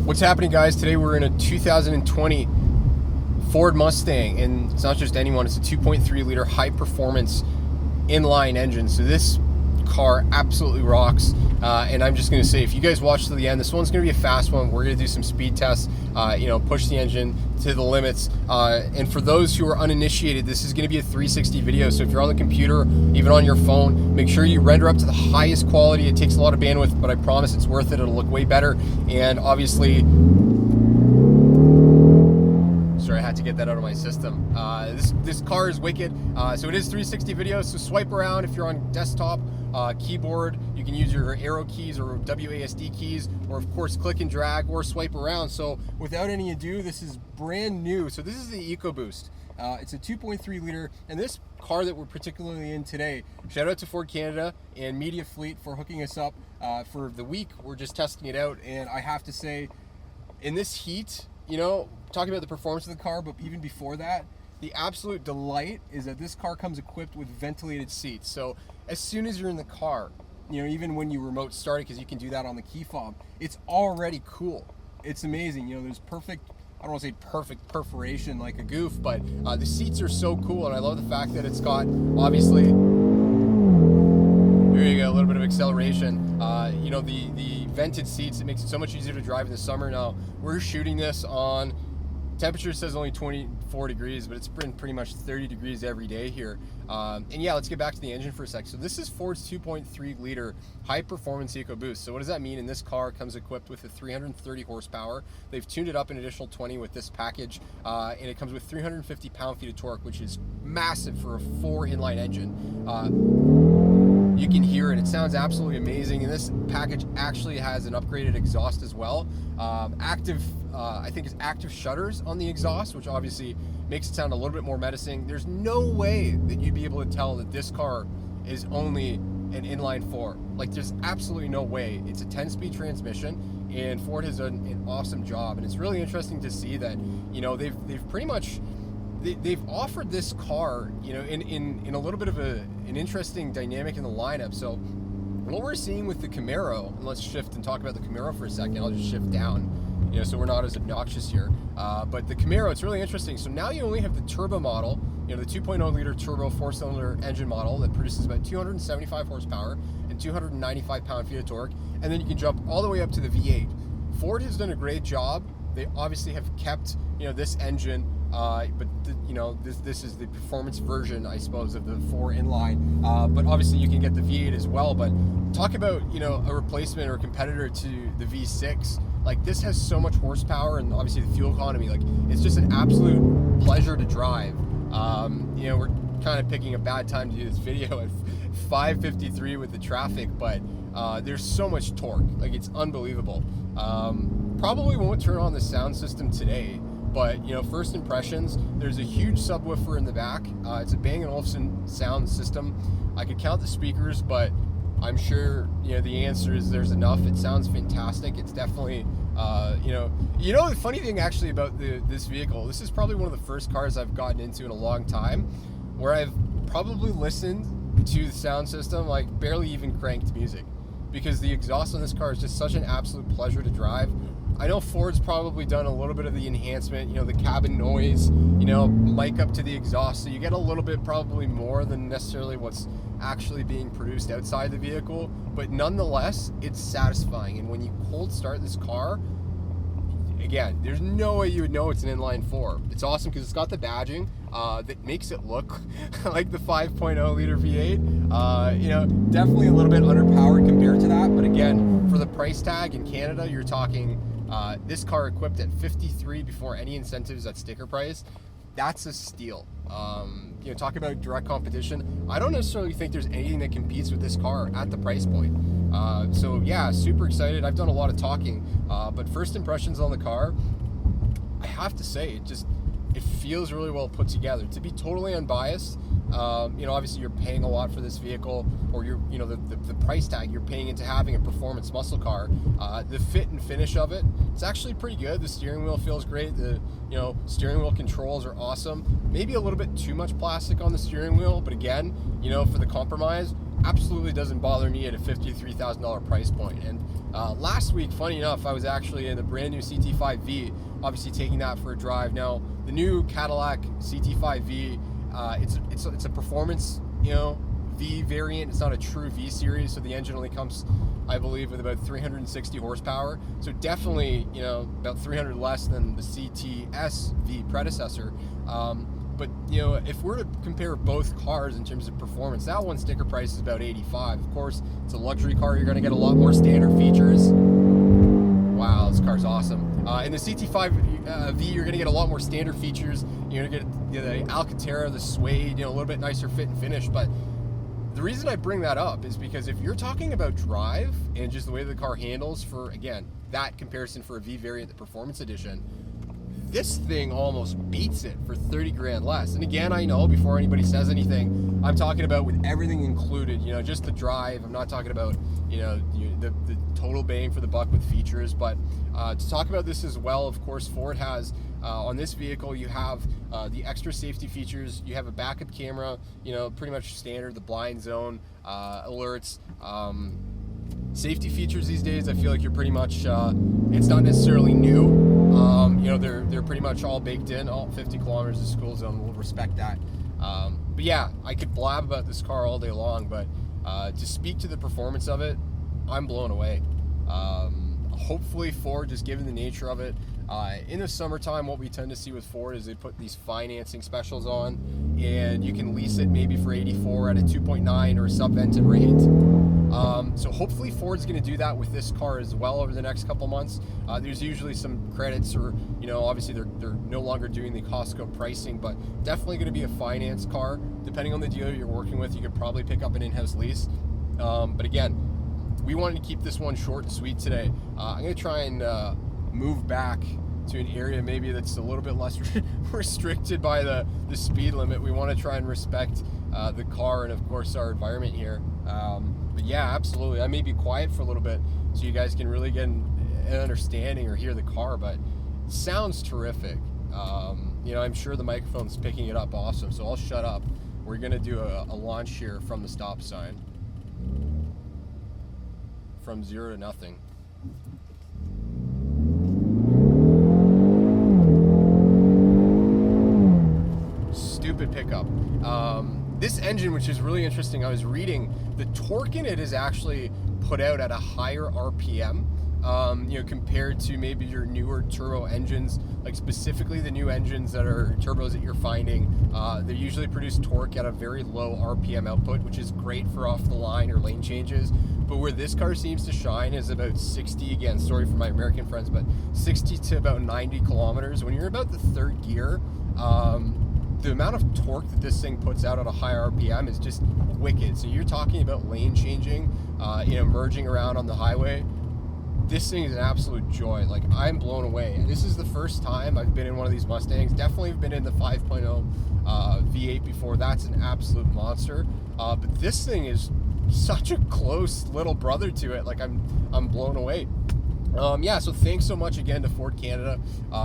What's happening, guys? Today we're in a 2020 Ford Mustang, and it's not just anyone, it's a 2.3 liter high performance inline engine. So this car absolutely rocks, and I'm just going to say, if you guys watch to the end, this one's going to be a fast one. We're going to do some speed tests, push the engine to the limits, and for those who are uninitiated, this is going to be a 360 video. So if you're on the computer, even on your phone, make sure you render up to the highest quality. It takes a lot of bandwidth, but I promise it's worth it. It'll look way better. And obviously, sorry, I had to get that out of my system. This car is wicked. So it is 360 videos, so swipe around if you're on desktop, keyboard. You can use your arrow keys or WASD keys, or of course click and drag or swipe around. So without any ado, this is brand new. So this is the Ecoboost. It's a 2.3 liter, and this car that we're particularly in today, shout out to Ford Canada and Media Fleet for hooking us up for the week. We're just testing it out, and I have to say, in this heat, talking about the performance of the car, but even before that, the absolute delight is that this car comes equipped with ventilated seats. So as soon as you're in the car, even when you remote start it, because you can do that on the key fob, it's already cool. It's amazing. There's perfect, I don't want to say perfect perforation like a goof, but the seats are so cool, and I love the fact that it's got, obviously, there you go, a little bit of acceleration. The vented seats, it makes it so much easier to drive in the summer. Now, we're shooting this on, temperature says only 24 degrees, but it's been pretty much 30 degrees every day here. And yeah, let's get back to the engine for a sec. So this is Ford's 2.3 liter high performance Ecoboost. So what does that mean? In this car, it comes equipped with a 330 horsepower. They've tuned it up an additional 20 with this package, and it comes with 350 pound-feet of torque, which is massive for a 4 inline engine. You can hear it. It sounds absolutely amazing. And this package actually has an upgraded exhaust as well. I think it's active shutters on the exhaust, which obviously makes it sound a little bit more menacing. There's no way that you'd be able to tell that this car is only an inline 4. Like, there's absolutely no way. It's a 10-speed transmission, and Ford has done an awesome job. And it's really interesting to see that, they've pretty much, they've offered this car, in a little bit of an interesting dynamic in the lineup. So what we're seeing with the Camaro, and let's shift and talk about the Camaro for a second. I'll just shift down, so we're not as obnoxious here. But the Camaro, it's really interesting. So now you only have the turbo model, the 2.0 liter turbo 4-cylinder engine model that produces about 275 horsepower and 295 pound-feet of torque. And then you can jump all the way up to the V8. Ford has done a great job. They obviously have kept, this engine, but this is the performance version, I suppose, of the 4 inline. But obviously you can get the V8 as well. But talk about, a replacement or a competitor to the V6. Like, this has so much horsepower, and obviously the fuel economy. Like, it's just an absolute pleasure to drive. We're kind of picking a bad time to do this video at 5:53 with the traffic, but there's so much torque. Like, it's unbelievable. Probably won't turn on the sound system today, but first impressions, there's a huge subwoofer in the back. It's a Bang & Olufsen sound system. I could count the speakers, but I'm sure the answer is there's enough. It sounds fantastic. It's definitely the funny thing actually about this vehicle, this is probably one of the first cars I've gotten into in a long time where I've probably listened to the sound system, like barely even cranked music, because the exhaust on this car is just such an absolute pleasure to drive. I know Ford's probably done a little bit of the enhancement, the cabin noise, mic up to the exhaust, so you get a little bit probably more than necessarily what's actually being produced outside the vehicle, but nonetheless, it's satisfying. And when you cold start this car, again, there's no way you would know it's an inline 4. It's awesome because it's got the badging that makes it look like the 5.0 liter V8. Definitely a little bit underpowered compared to that, but again, for the price tag in Canada, you're talking this car equipped at 53 before any incentives at sticker price. That's a steal. Talk about direct competition. I don't necessarily think there's anything that competes with this car at the price point. So yeah, super excited. I've done a lot of talking, but first impressions on the car, I have to say, it feels really well put together. To be totally unbiased, obviously you're paying a lot for this vehicle, or the price tag you're paying into having a performance muscle car. The fit and finish of it, it's actually pretty good. The steering wheel feels great. The steering wheel controls are awesome. Maybe a little bit too much plastic on the steering wheel, but again, for the compromise, absolutely doesn't bother me at a $53,000 price point. And Last week, funny enough, I was actually in the brand new Ct5v, obviously taking that for a drive. Now, the new Cadillac Ct5v, it's a performance, V variant. It's not a true V series, so the engine only comes, I believe, with about 360 horsepower. So definitely, about 300 less than the CTS-V predecessor. But if we're to compare both cars in terms of performance, that one sticker price is about $85. Of course, it's a luxury car. You're going to get a lot more standard features. Wow, this car's awesome. In the Ct5v, you're going to get a lot more standard features. You're going to get the Alcantara, the suede, a little bit nicer fit and finish. But the reason I bring that up is because if you're talking about drive and just the way the car handles for, again, that comparison for a V variant, the Performance Edition, this thing almost beats it for 30 grand less. And again, I know before anybody says anything, I'm talking about with everything included, just the drive. I'm not talking about, the total bang for the buck with features. But to talk about this as well, of course, Ford has, on this vehicle, you have the extra safety features. You have a backup camera, pretty much standard, the blind zone, alerts, safety features these days. I feel like you're pretty much, it's not necessarily new. They're pretty much all baked in. All 50 kilometers of school zone, will respect that. But yeah, I could blab about this car all day long, but to speak to the performance of it, I'm blown away. Hopefully Ford, just given the nature of it, in the summertime, what we tend to see with Ford is they put these financing specials on, and you can lease it maybe for $84 at a 2.9 or a sub-vented rate. So hopefully Ford's going to do that with this car as well over the next couple months. There's usually some credits, or obviously they're no longer doing the Costco pricing, but definitely going to be a finance car. Depending on the dealer you're working with, you could probably pick up an in-house lease. But again, we wanted to keep this one short and sweet today. I'm going to try and move back to an area maybe that's a little bit less restricted by the speed limit. We want to try and respect the car and of course our environment here. But yeah, absolutely. I may be quiet for a little bit so you guys can really get an understanding or hear the car, but it sounds terrific. I'm sure the microphone's picking it up awesome, so I'll shut up. We're going to do a launch here from the stop sign. From 0 to nothing. Stupid pickup. This engine, which is really interesting, I was reading, the torque in it is actually put out at a higher RPM, compared to maybe your newer turbo engines, like specifically the new engines that are turbos that you're finding. They usually produce torque at a very low RPM output, which is great for off the line or lane changes. But where this car seems to shine is about 60, again, sorry for my American friends, but 60 to about 90 kilometers. When you're about the third gear, the amount of torque that this thing puts out at a high RPM is just wicked. So you're talking about lane changing, merging around on the highway. This thing is an absolute joy. Like, I'm blown away. And this is the first time I've been in one of these Mustangs. Definitely have been in the 5.0 V8 before. That's an absolute monster. But this thing is such a close little brother to it. Like, I'm blown away. So thanks so much again to Ford Canada.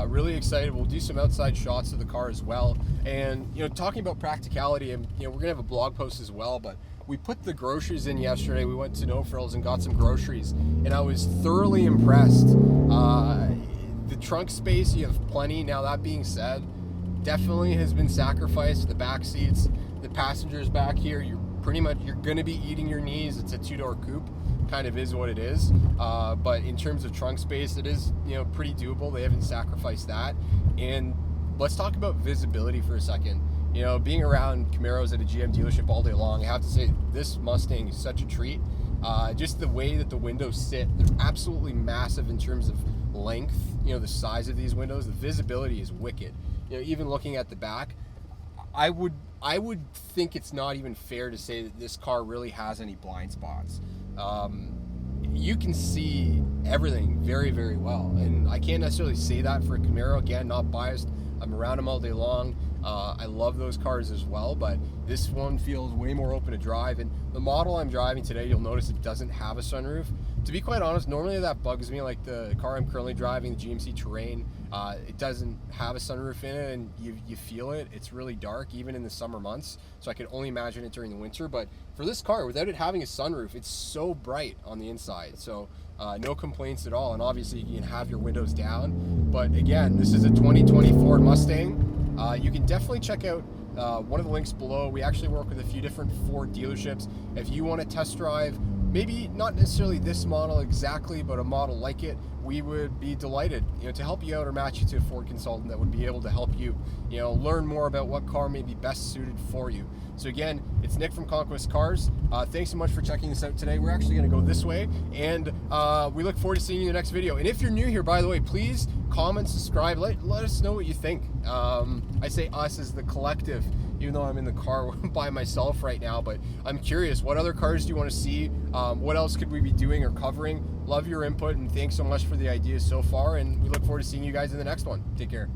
Really excited. We'll do some outside shots of the car as well. And, talking about practicality, and, we're going to have a blog post as well, but we put the groceries in yesterday. We went to No Frills and got some groceries, and I was thoroughly impressed. The trunk space, you have plenty. Now, that being said, definitely has been sacrificed. The back seats, the passengers back here, you're going to be eating your knees. It's a 2-door coupe. Kind of is what it is, but in terms of trunk space, it is pretty doable. They haven't sacrificed that. And let's talk about visibility for a second. Being around Camaros at a GM dealership all day long, I have to say this Mustang is such a treat. Just the way that the windows sit, they're absolutely massive in terms of length. The size of these windows, the visibility is wicked. Even looking at the back, I would think it's not even fair to say that this car really has any blind spots. You can see everything very, very well, and I can't necessarily say that for a Camaro. Again, not biased. I'm around them all day long. I love those cars as well, but this one feels way more open to drive. And the model I'm driving today, you'll notice it doesn't have a sunroof. To be quite honest, normally that bugs me. Like the car I'm currently driving, the GMC Terrain, it doesn't have a sunroof in it, and you feel it. It's really dark, even in the summer months, so I can only imagine it during the winter. But for this car, without it having a sunroof, it's so bright on the inside, so no complaints at all. And obviously you can have your windows down. But again, this is a 2020 Ford Mustang. You can definitely check out one of the links below. We actually work with a few different Ford dealerships. If you want to test drive, maybe not necessarily this model exactly, but a model like it, we would be delighted, to help you out or match you to a Ford consultant that would be able to help you, learn more about what car may be best suited for you. So again, it's Nick from Conquest Cars. Thanks so much for checking us out today. We're actually going to go this way, and we look forward to seeing you in the next video. And if you're new here, by the way, please comment, subscribe, let us know what you think. I say us as the collective, even though I'm in the car by myself right now, but I'm curious, what other cars do you want to see? What else could we be doing or covering? Love your input, and thanks so much for the ideas so far, and we look forward to seeing you guys in the next one. Take care.